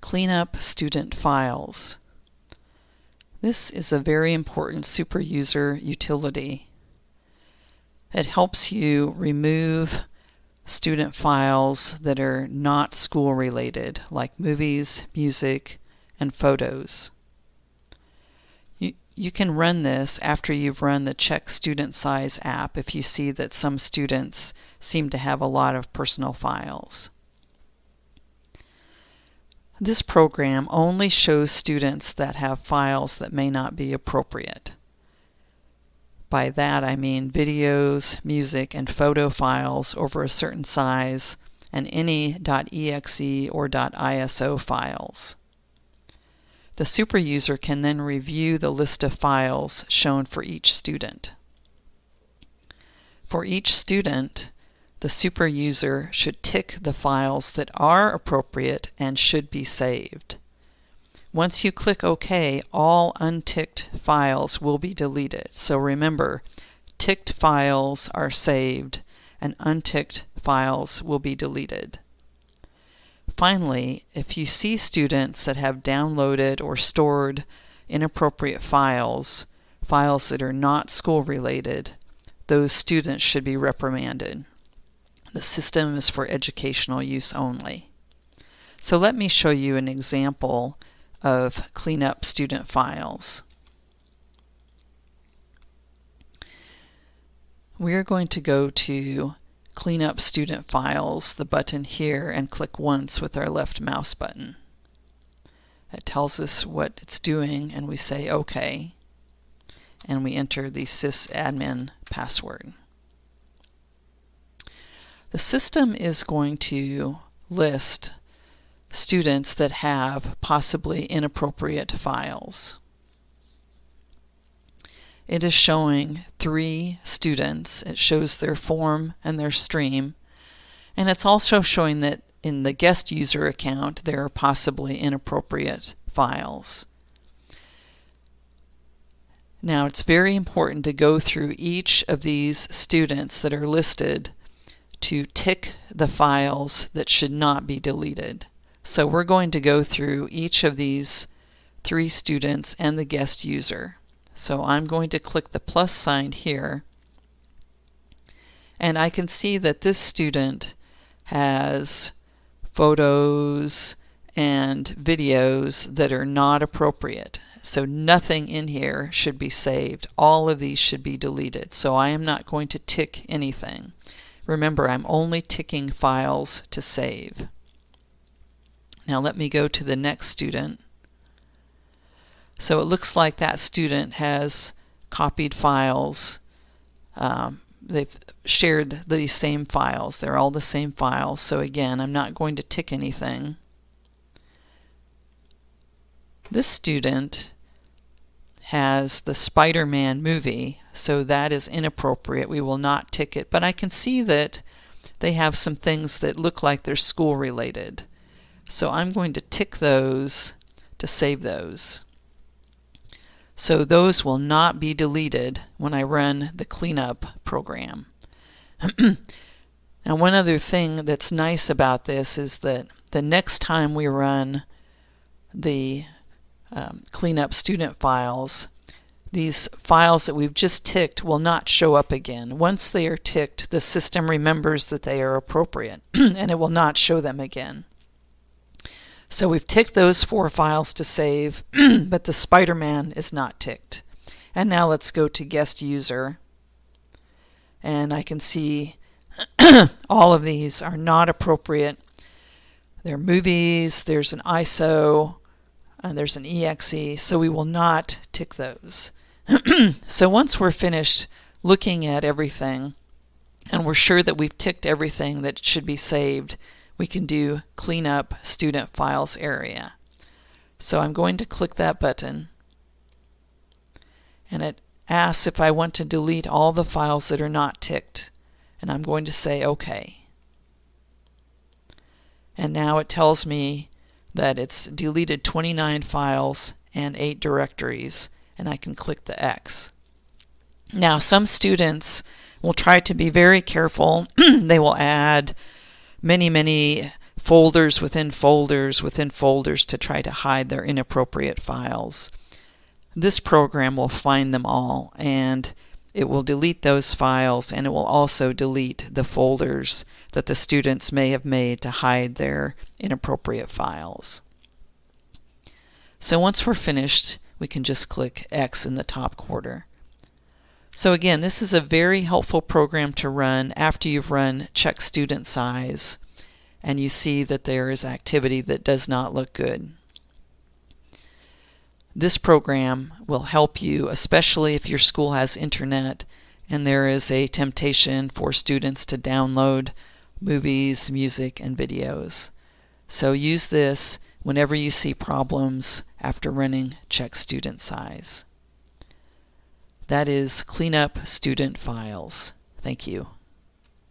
Clean up student files. This is a very important super user utility. It helps you remove student files that are not school related, like movies, music, and photos. You can run this after you've run the Check Student Size app if you see that some students seem to have a lot of personal files. This program only shows students that have files that may not be appropriate. By that I mean videos, music, and photo files over a certain size, and any .exe or .iso files. The super user can then review the list of files shown for each student. For each student, the super user should tick the files that are appropriate and should be saved. Once you click OK, all unticked files will be deleted. So remember, ticked files are saved and unticked files will be deleted. Finally, if you see students that have downloaded or stored inappropriate files that are not school related, those students should be reprimanded. The system is for educational use only. So let me show you an example of clean up student files. We are going to go to Clean up student files, the button here, and click once with our left mouse button. It tells us what it's doing and we say OK, and we enter the sysadmin password. The system is going to list students that have possibly inappropriate files. It is showing 3 students. It shows their form and their stream, and it's also showing that in the guest user account there are possibly inappropriate files. Now it's very important to go through each of these students that are listed to tick the files that should not be deleted. So we're going to go through each of these 3 students and the guest user. So I'm going to click the plus sign here, and I can see that this student has photos and videos that are not appropriate. So nothing in here should be saved. All of these should be deleted. So I am not going to tick anything. Remember, I'm only ticking files to save. Now let me go to the next student. So it looks like that student has copied files. They've shared the same files. They're all the same files. So again, I'm not going to tick anything. This student has the Spider-Man movie, so that is inappropriate. We will not tick it. But I can see that they have some things that look like they're school related. So I'm going to tick those to save those. So those will not be deleted when I run the cleanup program. Now one other thing that's nice about this is that the next time we run the cleanup student files, these files that we've just ticked will not show up again. Once they are ticked, the system remembers that they are appropriate and it will not show them again. So we've ticked those 4 files to save, but the Spider-Man is not ticked. And now let's go to guest user, and I can see all of these are not appropriate. They're movies, there's an ISO, and there's an EXE, so we will not tick those. So once we're finished looking at everything, and we're sure that we've ticked everything that should be saved, we can do Clean Up Student Files area. So I'm going to click that button, and it asks if I want to delete all the files that are not ticked, and I'm going to say OK. And now it tells me that it's deleted 29 files and 8 directories, and I can click the X. Now some students will try to be very careful. They will add many folders within folders within folders to try to hide their inappropriate files. This program will find them all, and it will delete those files, and it will also delete the folders that the students may have made to hide their inappropriate files. So once we're finished, we can just click X in the top quarter. So again, this is a very helpful program to run after you've run Check Student Size and you see that there is activity that does not look good. This program will help you, especially if your school has internet and there is a temptation for students to download movies, music, and videos. So use this whenever you see problems after running Check Student Size. That is Clean Up Student Files. Thank you.